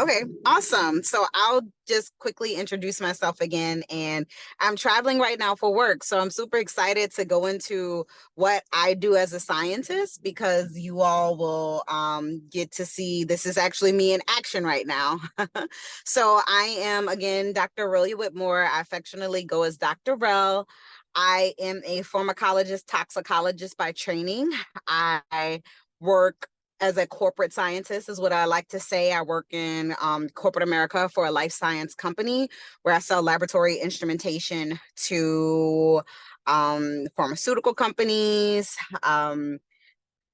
Okay, awesome. So I'll just quickly introduce myself again. And I'm traveling right now for work. So I'm super excited to go into what I do as a scientist because you all will get to see this is actually me in action right now. So I am, again, Dr. Aurellia Whitmore. I affectionately go as Dr. Rel. I am a pharmacologist, toxicologist by training. I work as a corporate scientist is what I like to say. I work in corporate America for a life science company where I sell laboratory instrumentation to pharmaceutical companies,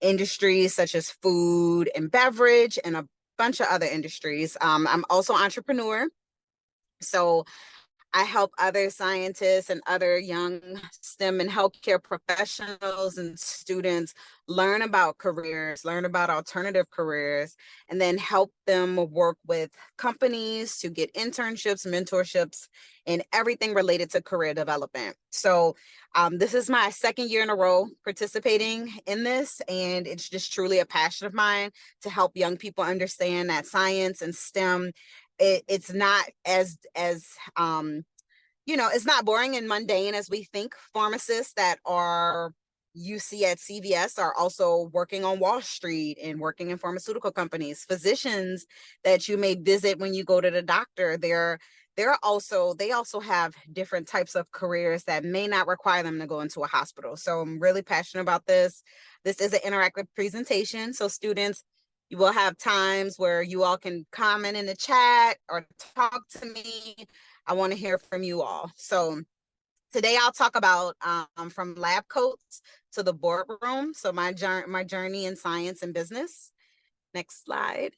industries such as food and beverage, and a bunch of other industries. I'm also an entrepreneur. So I help other scientists and other young STEM and healthcare professionals and students learn about careers, learn about alternative careers, and then help them work with companies to get internships, mentorships, and everything related to career development. So this is my second year in a row participating in this, and it's just truly a passion of mine to help young people understand that science and STEM it's not as it's not boring and mundane as we think. Pharmacists that are you see at CVS are also working on Wall Street and working in pharmaceutical companies. Physicians that you may visit when you go to the doctor, they also have different types of careers that may not require them to go into a hospital. So I'm really passionate about this. This is an interactive presentation, so students, you will have times where you all can comment in the chat or talk to me. I want to hear from you all. So today I'll talk about from lab coats to the boardroom. So my journey in science and business. Next slide.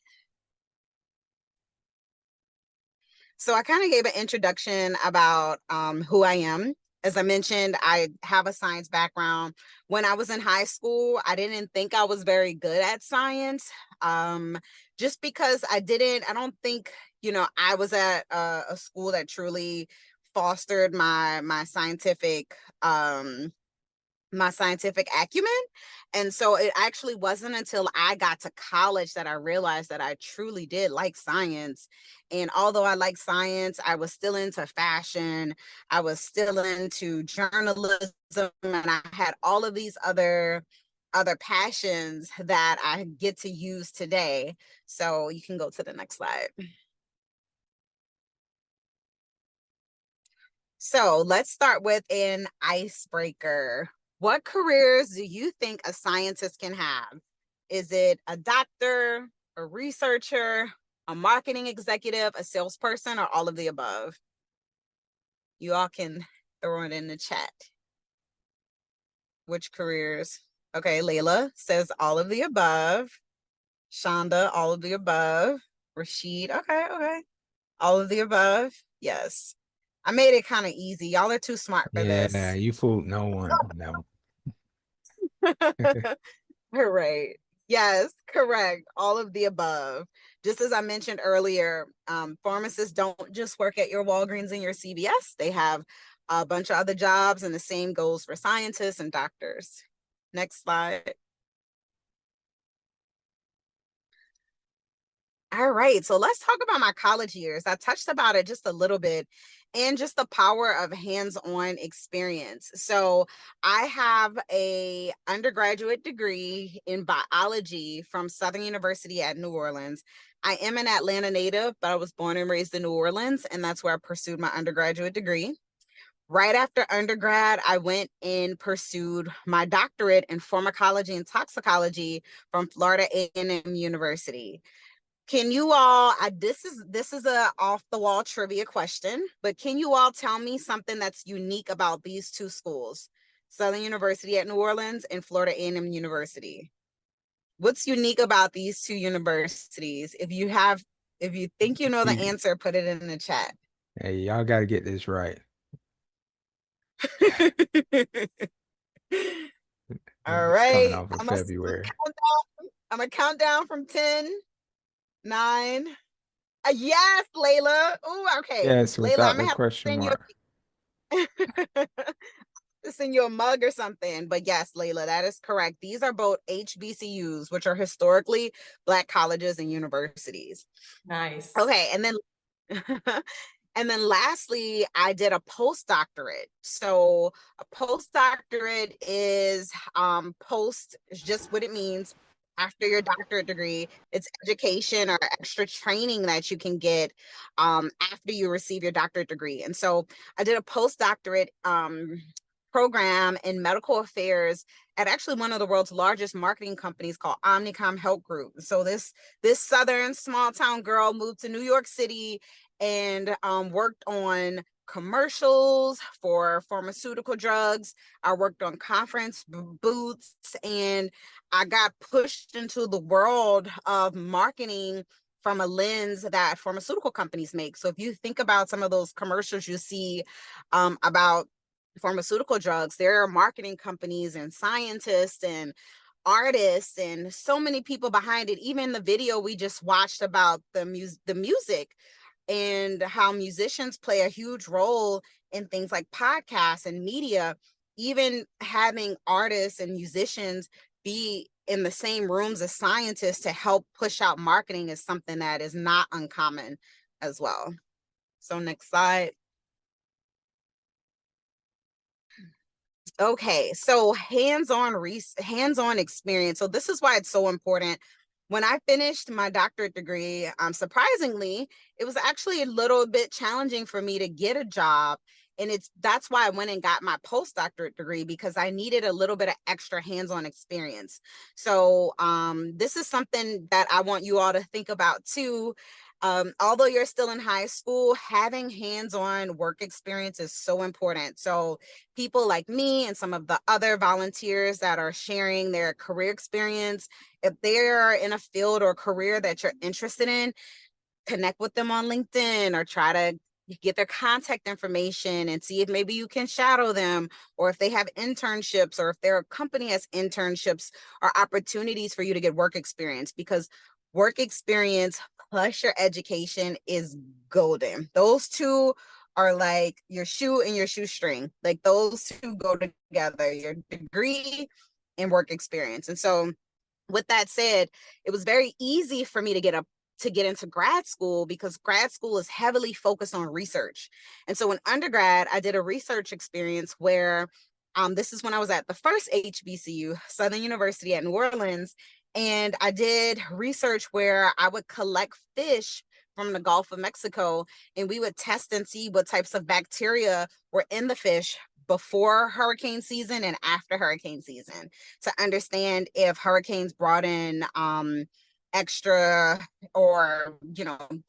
So I kind of gave an introduction about who I am. As I mentioned, I have a science background. When I was in high school, I didn't think I was very good at science, just because I don't think, I was at a school that truly fostered my scientific acumen. And so it actually wasn't until I got to college that I realized that I truly did like science. And although I like science, I was still into fashion, I was still into journalism, and I had all of these other passions that I get to use today. So you can go to the next slide. So let's start with an icebreaker. What careers do you think a scientist can have? Is it a doctor, a researcher, a marketing executive, a salesperson, or all of the above? You all can throw it in the chat. Which careers? Okay, Layla says all of the above. Shonda, all of the above. Rashid, okay. All of the above. Yes. I made it kind of easy. Y'all are too smart for Yeah, this. you fooled no one. No. Right. Yes, correct. All of the above. Just as I mentioned earlier, pharmacists don't just work at your Walgreens and your CVS. They have a bunch of other jobs, and the same goes for scientists and doctors. Next slide. All right, so let's talk about my college years. I touched about it just a little bit and just the power of hands-on experience. So I have a undergraduate degree in biology from Southern University at New Orleans. I am an Atlanta native, but I was born and raised in New Orleans, and that's where I pursued my undergraduate degree. Right after undergrad, I went and pursued my doctorate in pharmacology and toxicology from Florida A&M University. Can you all, this is a off the wall trivia question, but can you all tell me something that's unique about these two schools, Southern University at New Orleans and Florida A&M University? What's unique about these two universities? If you think you know the You, answer, put it in the chat. hey, y'all got to get this right. All It's coming right, off of I'm gonna February. count down. I'm gonna count down from 10, 9. Yes, Layla. Oh, okay. Yes, Layla, without I'm the gonna have to question send you mark. a to send you a mug or something. But yes, Layla, that is correct. These are both HBCUs, which are historically Black colleges and universities. Nice. Okay, and then and then lastly, I did a postdoctorate. So a postdoctorate is post is just what it means after your doctorate degree. It's education or extra training that you can get after you receive your doctorate degree. And so I did a postdoctorate program in medical affairs at actually one of the world's largest marketing companies called Omnicom Health Group. So this southern small town girl moved to New York City and worked on commercials for pharmaceutical drugs. I worked on conference booths, and I got pushed into the world of marketing from a lens that pharmaceutical companies make. So if you think about some of those commercials you see about pharmaceutical drugs, there are marketing companies and scientists and artists and so many people behind it. Even the video we just watched about the music and how musicians play a huge role in things like podcasts and media. Even having artists and musicians be in the same rooms as scientists to help push out marketing is something that is not uncommon as well. So next slide. Okay, so hands-on experience. So this is why it's so important. When I finished my doctorate degree, surprisingly, it was actually a little bit challenging for me to get a job. And that's why I went and got my postdoctorate degree, because I needed a little bit of extra hands-on experience. So this is something that I want you all to think about too. Although you're still in high school, having hands-on work experience is so important. So people like me and some of the other volunteers that are sharing their career experience, if they're in a field or career that you're interested in, connect with them on LinkedIn or try to get their contact information and see if maybe you can shadow them, or if they have internships, or if their company has internships or opportunities for you to get work experience, because work experience plus your education is golden. Those two are like your shoe and your shoestring. Like those two go together, your degree and work experience. And so with that said, it was very easy for me to get into grad school, because grad school is heavily focused on research. And so in undergrad, I did a research experience where this is when I was at the first HBCU, Southern University at New Orleans. And I did research where I would collect fish from the Gulf of Mexico, and we would test and see what types of bacteria were in the fish before hurricane season and after hurricane season, to understand if hurricanes brought in extra or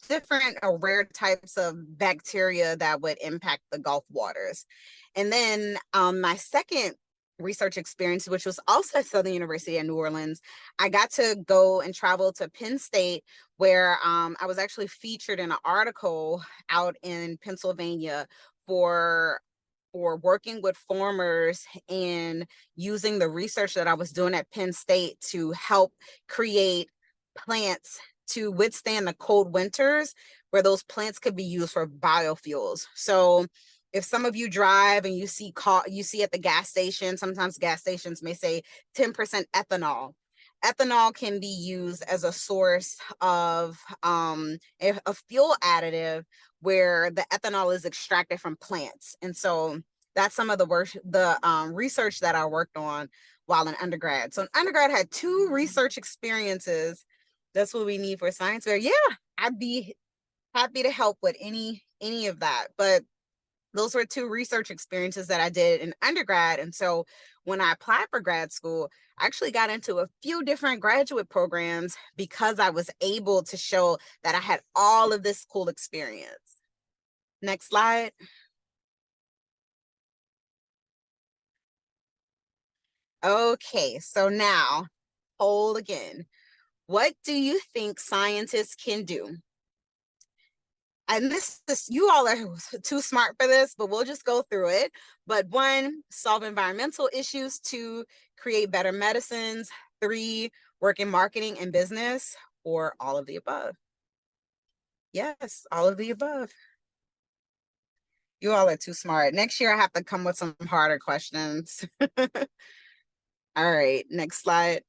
different or rare types of bacteria that would impact the Gulf waters. And then my second research experience, which was also at Southern University in New Orleans, I got to go and travel to Penn State, where I was actually featured in an article out in Pennsylvania for working with farmers and using the research that I was doing at Penn State to help create plants to withstand the cold winters, where those plants could be used for biofuels. So if some of you drive and you see at the gas station, sometimes gas stations may say 10% ethanol. Ethanol can be used as a source of a fuel additive, where the ethanol is extracted from plants. And so that's some of the research that I worked on while in undergrad. So in undergrad, I had 2 research experiences. That's what we need for science fair. Yeah, I'd be happy to help with any of that. But those were 2 research experiences that I did in undergrad. And so when I applied for grad school, I actually got into a few different graduate programs because I was able to show that I had all of this cool experience. Next slide. Okay, so now, poll again. What do you think scientists can do? And this you all are too smart for this, but we'll just go through it. But 1, solve environmental issues. 2, create better medicines. 3, work in marketing and business, or all of the above. Yes, all of the above. You all are too smart. Next year I have to come with some harder questions. All right, next slide.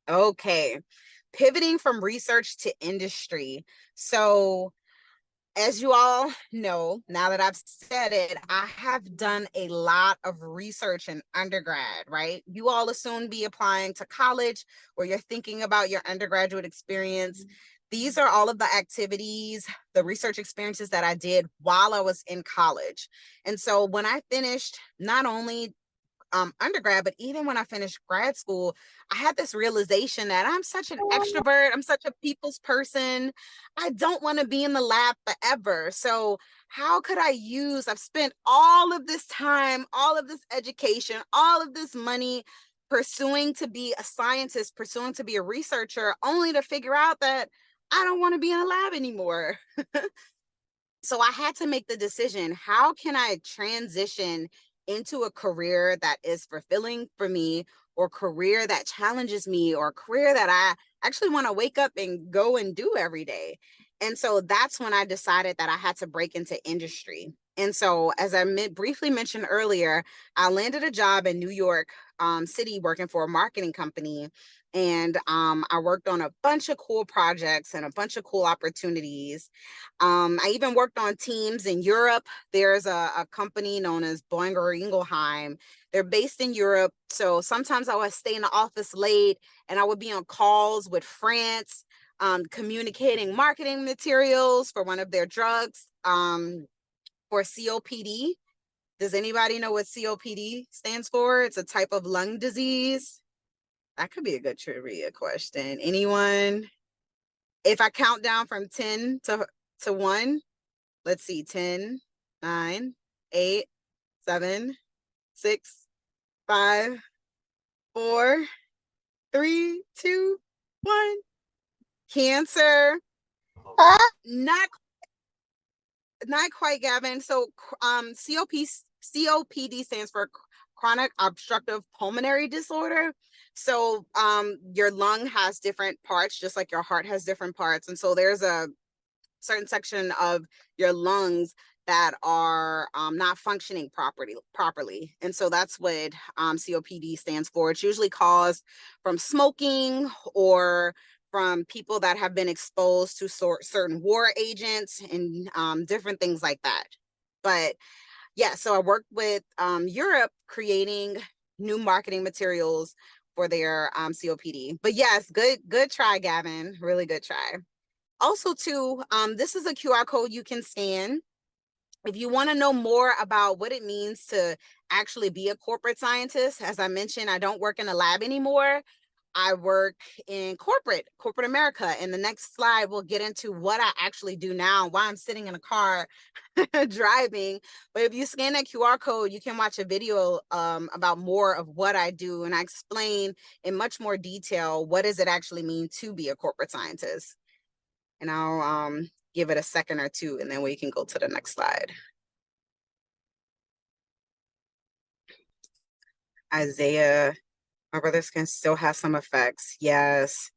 Okay. Pivoting from research to industry. So, as you all know, now that I've said it, I have done a lot of research in undergrad, right? You all will soon be applying to college or you're thinking about your undergraduate experience. These are all of the activities, the research experiences that I did while I was in college. And so when I finished, not only undergrad, but even when I finished grad school, I had this realization that I'm such an extrovert. I'm such a people's person. I don't want to be in the lab forever. So how could I use, I've spent all of this time, all of this education, all of this money pursuing to be a scientist, pursuing to be a researcher, only to figure out that I don't want to be in a lab anymore. So I had to make the decision, how can I transition into a career that is fulfilling for me, or career that challenges me, or a career that I actually want to wake up and go and do every day. And so that's when I decided that I had to break into industry. And so, as I briefly mentioned earlier, I landed a job in New York City working for a marketing company. And I worked on a bunch of cool projects and a bunch of cool opportunities. I even worked on teams in Europe. There's a company known as Boehringer Ingelheim. They're based in Europe. So sometimes I would stay in the office late and I would be on calls with France, communicating marketing materials for one of their drugs for COPD. Does anybody know what COPD stands for? It's a type of lung disease. That could be a good trivia question. Anyone? If I count down from 10 to 1, let's see, 10, 9, 8, 7, 6, 5, 4, 3, 2, 1. Cancer. Not not quite, Gavin. So COPD stands for chronic obstructive pulmonary disorder. So your lung has different parts, just like your heart has different parts. And so there's a certain section of your lungs that are not functioning properly. And so that's what COPD stands for. It's usually caused from smoking or from people that have been exposed to certain war agents and different things like that. But yeah, so I worked with Europe creating new marketing materials for their COPD. But yes, good try, Gavin. Really good try. Also, too, this is a QR code you can scan. If you want to know more about what it means to actually be a corporate scientist, as I mentioned, I don't work in a lab anymore. I work in corporate America. And the next slide will get into what I actually do now, why I'm sitting in a car driving. But if you scan that QR code, you can watch a video about more of what I do. And I explain in much more detail, what does it actually mean to be a corporate scientist? And I'll give it a second or two, and then we can go to the next slide. Isaiah, my brother's skin still has some effects. Yes.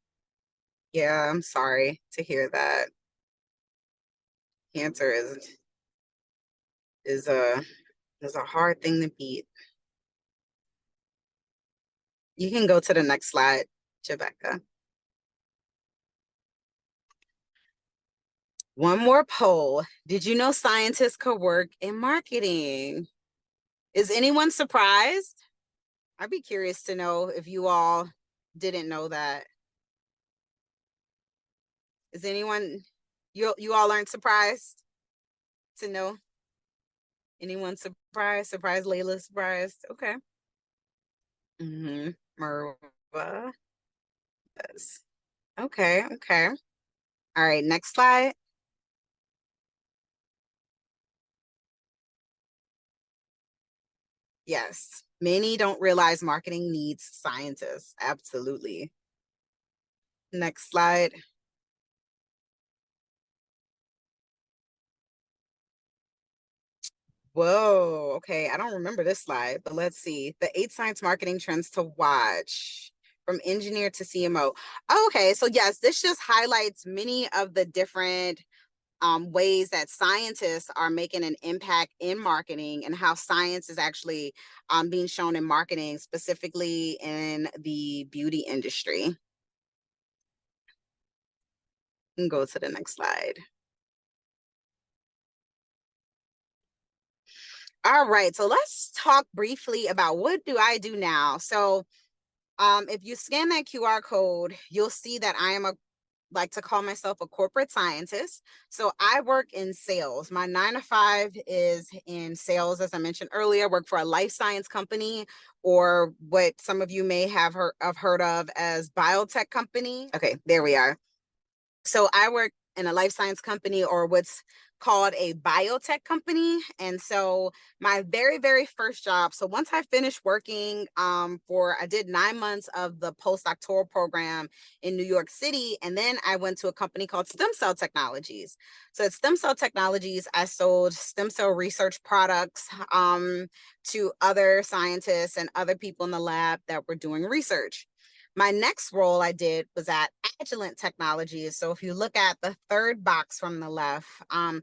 Yeah, I'm sorry to hear that. Cancer is a hard thing to beat. You can go to the next slide, Jebecca. One more poll. Did you know scientists could work in marketing? Is anyone surprised? I'd be curious to know if you all didn't know that. Is anyone, you all aren't surprised to know? Anyone surprised? Surprised, Layla surprised? Okay. Merva. Yes. Okay, okay. All right, next slide. Yes, many don't realize marketing needs scientists. Absolutely. Next slide. Whoa, okay. I don't remember this slide, but let's see. The 8 science marketing trends to watch. from engineer to CMO. Okay, so yes, this just highlights many of the different ways that scientists are making an impact in marketing and how science is actually being shown in marketing, specifically in the beauty industry. You can go to the next slide. All right, so let's talk briefly about what do I do now. So if you scan that QR code, you'll see that I am like to call myself a corporate scientist. So I work in sales. My 9 to 5 is in sales. As I mentioned earlier, I work for a life science company, or what some of you may have heard of as biotech company. Okay, there we are. So I work in a life science company, or what's called a biotech company. And so my very first job, so once I finished working I did 9 months of the postdoctoral program in New York City, and then I went to a company called Stem Cell Technologies. So at Stem Cell Technologies, I sold stem cell research products to other scientists and other people in the lab that were doing research. My next role I did was at Agilent Technologies. So if you look at the third box from the left, at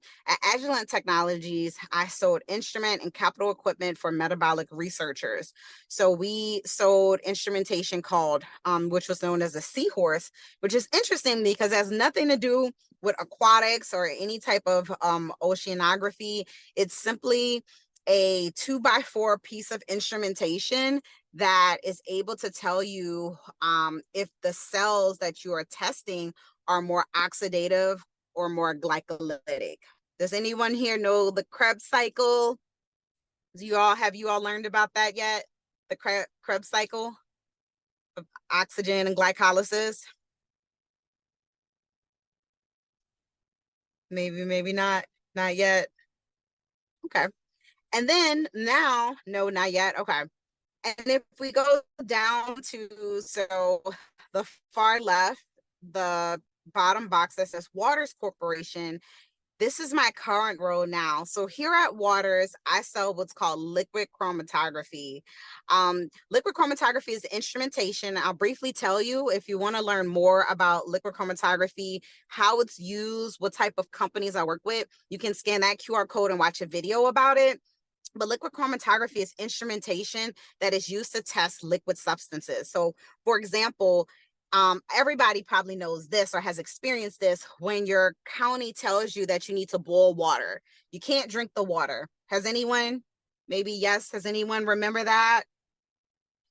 Agilent Technologies, I sold instrument and capital equipment for metabolic researchers. So we sold instrumentation called, which was known as a seahorse, which is interesting because it has nothing to do with aquatics or any type of oceanography. It's simply a 2x4 piece of instrumentation that is able to tell you if the cells that you are testing are more oxidative or more glycolytic. Does anyone here know the Krebs cycle? Have you all learned about that yet? The Krebs cycle of oxygen and glycolysis? Maybe not yet. Okay. And then now, no, not yet. Okay. And if we go down to, so the far left, the bottom box that says Waters Corporation, this is my current role now. So here at Waters, I sell what's called liquid chromatography. Liquid chromatography is instrumentation. I'll briefly tell you if you want to learn more about liquid chromatography, how it's used, what type of companies I work with. You can scan that QR code and watch a video about it. But liquid chromatography is instrumentation that is used to test liquid substances. So, for example, everybody probably knows this or has experienced this when your county tells you that you need to boil water. You can't drink the water. Has anyone, maybe yes, has anyone remember that?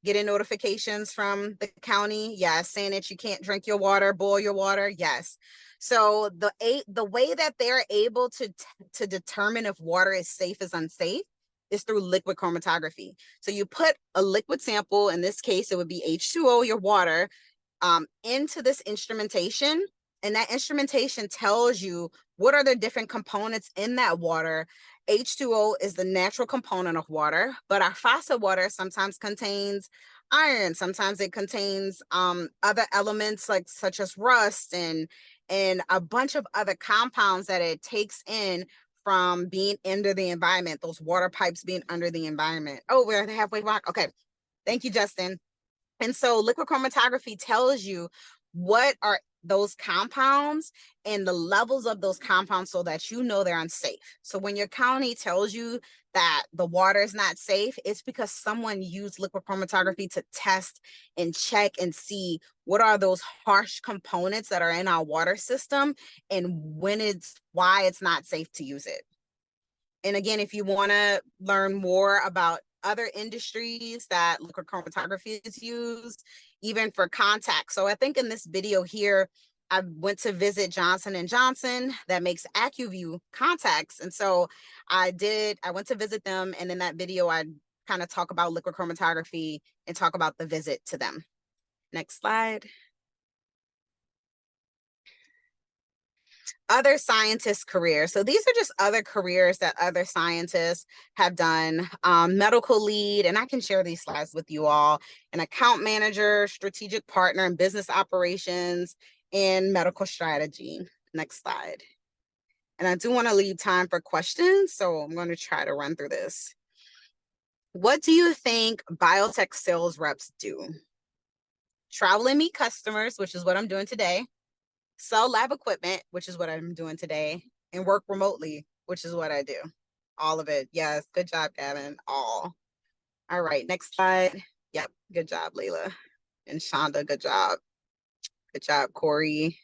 Getting notifications from the county, yes, saying that you can't drink your water, boil your water, yes. So the way that they're able to determine if water is safe is unsafe is through liquid chromatography. So you put a liquid sample, in this case, it would be H2O, your water, into this instrumentation, and that instrumentation tells you what are the different components in that water. H2O is the natural component of water, but our faucet water sometimes contains iron. Sometimes it contains other elements such as rust and a bunch of other compounds that it takes in from being under the environment, those water pipes being under the environment. Oh, we're at the halfway mark. Okay. Thank you, Justin. And so liquid chromatography tells you what are those compounds and the levels of those compounds so that you know they're unsafe. So when your county tells you that the water is not safe, it's because someone used liquid chromatography to test and check and see what are those harsh components that are in our water system and why it's not safe to use it. And again, if you want to learn more about other industries that liquid chromatography is used, even for contacts. So I think in this video here, I went to visit Johnson & Johnson that makes AccuView contacts. And so I went to visit them. And in that video, I kind of talk about liquid chromatography and talk about the visit to them. Next slide. Other scientists' careers. So these are just other careers that other scientists have done. Medical lead, and I can share these slides with you all, an account manager, strategic partner in business operations, and medical strategy. Next slide. And I do want to leave time for questions, so I'm going to try to run through this. What do you think biotech sales reps do? travel and meet customers, which is what I'm doing today, sell lab equipment, which is what I'm doing today, and work remotely, which is what I do. All of it. Yes. Good job, Gavin. All right. Next slide. Yep. Good job, Layla and Shonda. Good job. Good job, Corey.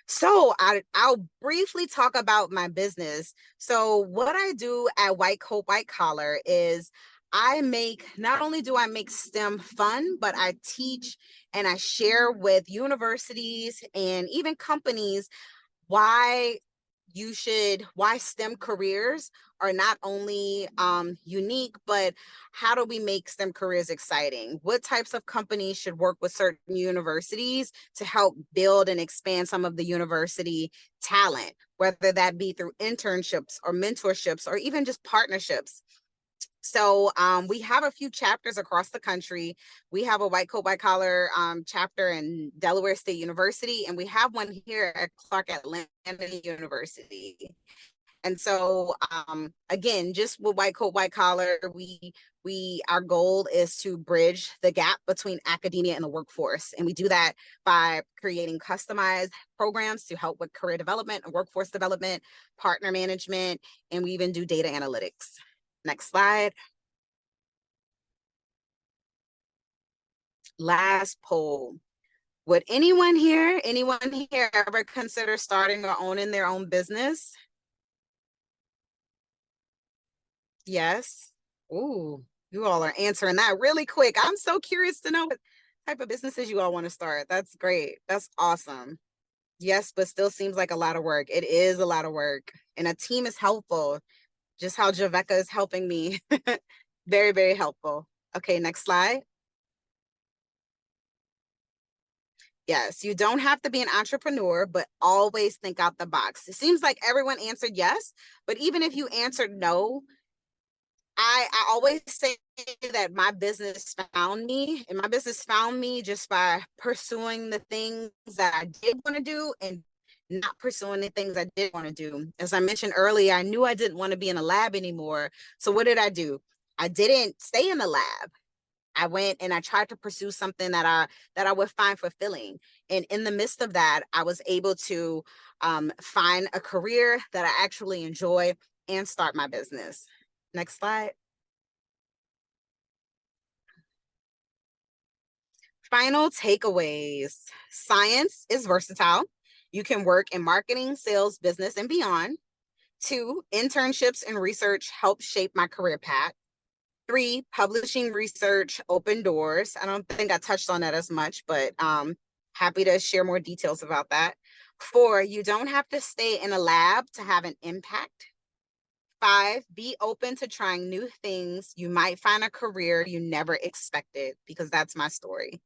So I'll briefly talk about my business. So what I do at White Coat White Collar is not only do I make STEM fun, but I teach and I share with universities and even companies why why STEM careers are not only unique, but how do we make STEM careers exciting? What types of companies should work with certain universities to help build and expand some of the university talent, whether that be through internships or mentorships or even just partnerships. So we have a few chapters across the country. We have a White Coat White Collar chapter in Delaware State University, and we have one here at Clark Atlanta University. And so again, just with White Coat White Collar, our goal is to bridge the gap between academia and the workforce. And we do that by creating customized programs to help with career development and workforce development, partner management, and we even do data analytics. Next slide. Last poll. Would anyone here ever consider starting or owning their own business? Yes. Ooh, you all are answering that really quick. I'm so curious to know what type of businesses you all want to start. That's great. That's awesome. Yes, but still seems like a lot of work. It is a lot of work. And a team is helpful. Just how Javeka is helping me. Very, very helpful. Okay, next slide. Yes, you don't have to be an entrepreneur, but always think out the box. It seems like everyone answered yes, but even if you answered no, I always say that my business found me, and my business found me just by pursuing the things that I did want to do and not pursuing the things I did want to do. As I mentioned earlier, I knew I didn't want to be in a lab anymore. So what did I do? I didn't stay in the lab. I went and I tried to pursue something that I would find fulfilling. And in the midst of that, I was able to find a career that I actually enjoy and start my business. Next slide. Final takeaways. Science is versatile. You can work in marketing, sales, business, and beyond. 2, internships and research help shape my career path. 3, publishing research open doors. I don't think I touched on that as much, but happy to share more details about that. 4, you don't have to stay in a lab to have an impact. 5, be open to trying new things. You might find a career you never expected, because that's my story.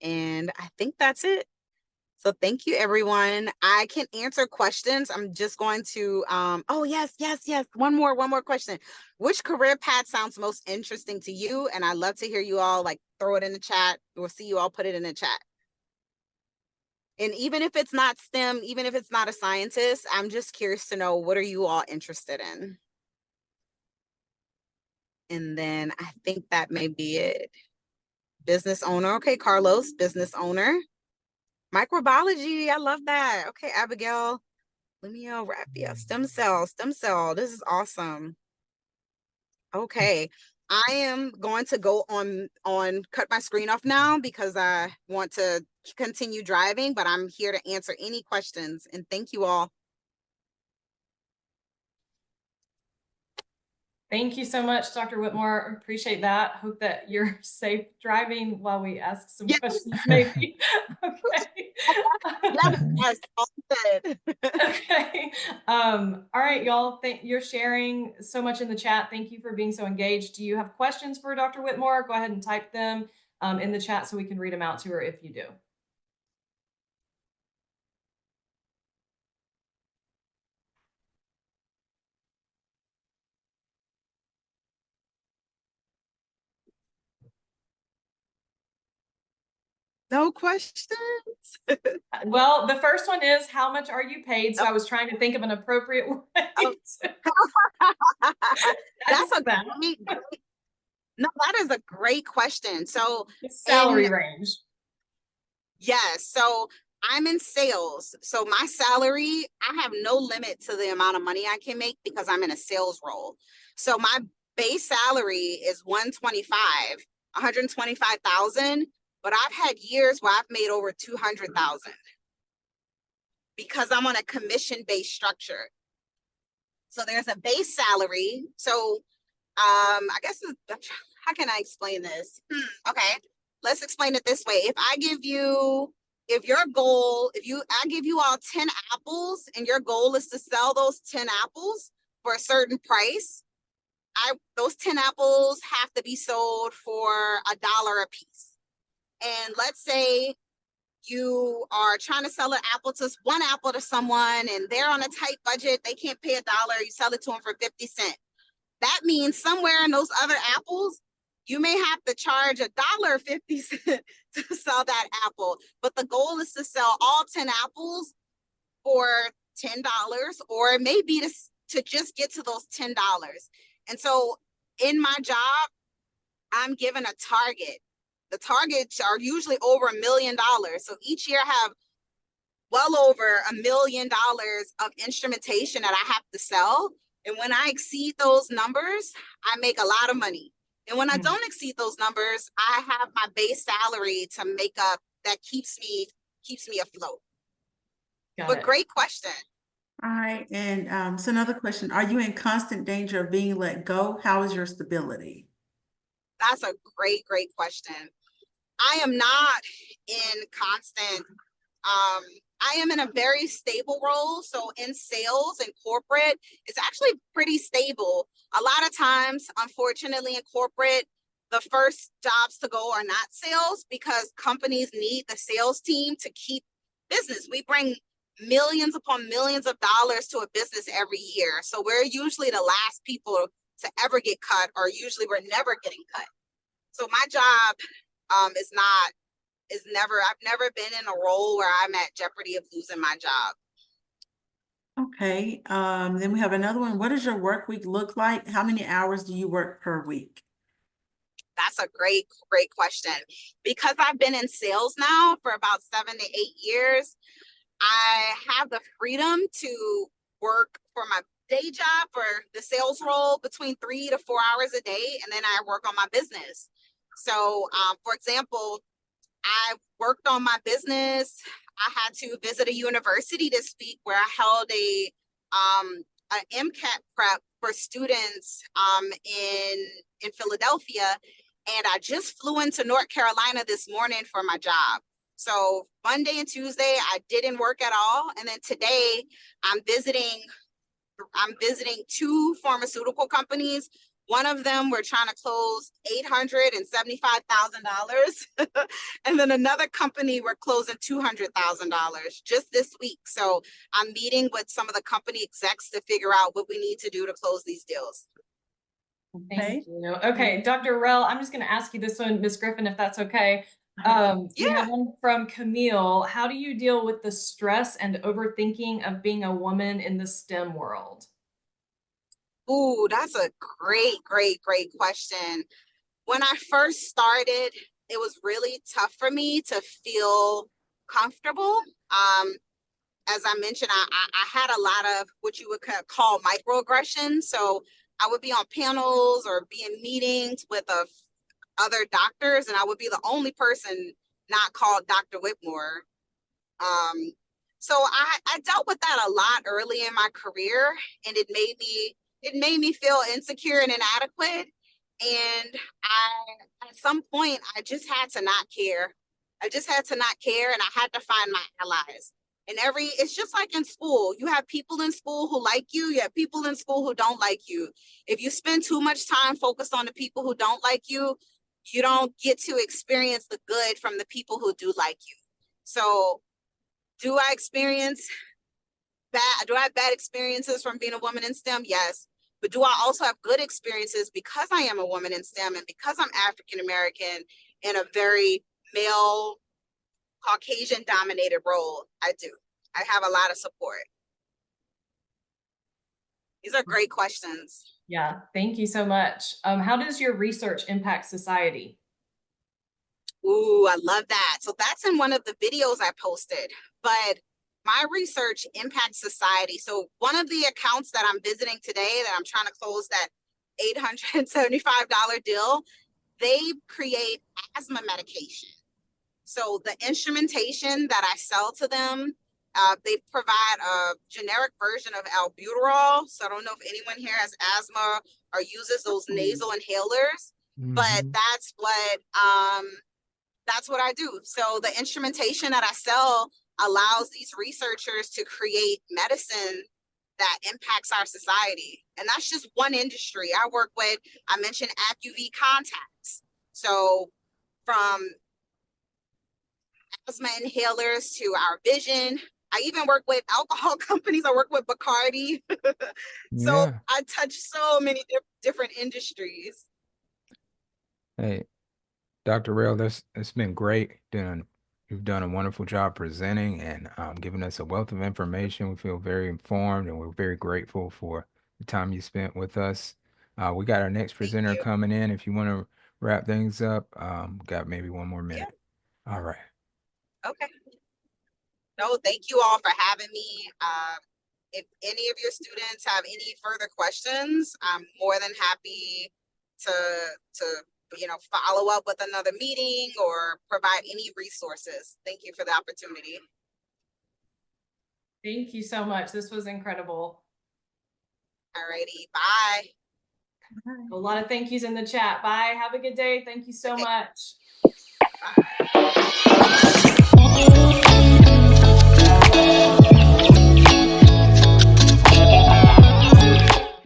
And I think that's it. So thank you, everyone. I can answer questions. I'm just going to, oh, yes. One more question. Which career path sounds most interesting to you? And I'd love to hear you all throw it in the chat. We'll see you all put it in the chat. And even if it's not STEM, even if it's not a scientist, I'm just curious to know, what are you all interested in? And then I think that may be it. Business owner. Okay, Carlos, business owner. Microbiology, I love that. Okay, Abigail, Lemio Rapia, stem cell. This is awesome. Okay, I am going to go on cut my screen off now because I want to continue driving, but I'm here to answer any questions, and thank you all. Thank you so much, Dr. Whitmore. Appreciate that. Hope that you're safe driving while we ask some questions, maybe. Okay. Yes, all good. Okay. All right, y'all. You're sharing so much in the chat. Thank you for being so engaged. Do you have questions for Dr. Whitmore? Go ahead and type them in the chat so we can read them out to her if you do. No questions. Well, the first one is, how much are you paid? So I was trying to think of an appropriate way. That's a great, no, that is a great question. So salary range. Yes. So I'm in sales. So my salary, I have no limit to the amount of money I can make because I'm in a sales role. So my base salary is 125,000, but I've had years where I've made over 200,000 because I'm on a commission-based structure. So there's a base salary. So I guess how can I explain this? Okay, let's explain it this way. I give you all 10 apples and your goal is to sell those 10 apples for a certain price, those 10 apples have to be sold for $1 a piece. And let's say you are trying to sell one apple to someone and they're on a tight budget, they can't pay $1, you sell it to them for 50 cents. That means somewhere in those other apples, you may have to charge $1.50 to sell that apple. But the goal is to sell all 10 apples for $10, or it may be to just get to those $10. And so in my job, I'm given a target. The targets are usually over $1 million. So each year I have well over $1 million of instrumentation that I have to sell. And when I exceed those numbers, I make a lot of money. And when I don't exceed those numbers, I have my base salary to make up that keeps me afloat. But great question. All right. And so another question, are you in constant danger of being let go? How is your stability? That's a great question. I am not in constant, I am in a very stable role. So in sales and corporate, it's actually pretty stable. A lot of times, unfortunately, in corporate, the first jobs to go are not sales because companies need the sales team to keep business. We bring millions upon millions of dollars to a business every year. So we're usually the last people to ever get cut, or usually we're never getting cut. So my job I've never been in a role where I'm at jeopardy of losing my job. Okay. Then we have another one. What does your work week look like? How many hours do you work per week? That's a great question. Because I've been in sales now for about 7 to 8 years, I have the freedom to work for my day job for the sales role between 3 to 4 hours a day, and then I work on my business. So, for example, I worked on my business. I had to visit a university this week where I held an MCAT prep for students in Philadelphia, and I just flew into North Carolina this morning for my job. So Monday and Tuesday I didn't work at all, and then today I'm visiting 2 pharmaceutical companies. One of them, we're trying to close $875,000. And then another company, we're closing $200,000 just this week. So I'm meeting with some of the company execs to figure out what we need to do to close these deals. Thank you. Okay, Dr. Rell, I'm just going to ask you this one, Ms. Griffin, if that's okay. We have one from Camille. How do you deal with the stress and overthinking of being a woman in the STEM world? Ooh, that's a great question. When I first started, it was really tough for me to feel comfortable. As I mentioned, I had a lot of what you would call microaggressions. So I would be on panels or be in meetings with other doctors, and I would be the only person not called Dr. Whitmore. So I dealt with that a lot early in my career, and it made me feel insecure and inadequate. And at some point, I just had to not care. I just had to not care, and I had to find my allies. And it's just like in school. You have people in school who like you. You have people in school who don't like you. If you spend too much time focused on the people who don't like you, you don't get to experience the good from the people who do like you. So do I have bad experiences from being a woman in STEM? Yes. But do I also have good experiences because I am a woman in STEM and because I'm African-American in a very male, Caucasian dominated role? I do. I have a lot of support. These are great questions. Yeah, thank you so much. How does your research impact society? Ooh, I love that. So that's in one of the videos I posted, but my research impacts society. So one of the accounts that I'm visiting today that I'm trying to close that $875 deal, they create asthma medication. So the instrumentation that I sell to them, they provide a generic version of albuterol. So I don't know if anyone here has asthma or uses those nasal inhalers, but Mhm. that's what I do. So the instrumentation that I sell allows these researchers to create medicine that impacts our society. And that's just one industry. I mentioned AccuV contacts. So from asthma inhalers to our vision. I even work with alcohol companies. I work with Bacardi. So Yeah. I touch so many different industries. Hey, Dr. Rail, it's been great. You've done a wonderful job presenting and giving us a wealth of information. We feel very informed and we're very grateful for the time you spent with us. We got our next Thank presenter you. coming in. If you want to wrap things up, got maybe one more Yeah. minute. All right. Okay. No, thank you all for having me. If any of your students have any further questions, I'm more than happy to follow up with another meeting or provide any resources. Thank you for the opportunity. Thank you so much. This was incredible. Alrighty, bye. A lot of thank yous in the chat. Bye. Have a good day. Thank you so Okay. much. Bye.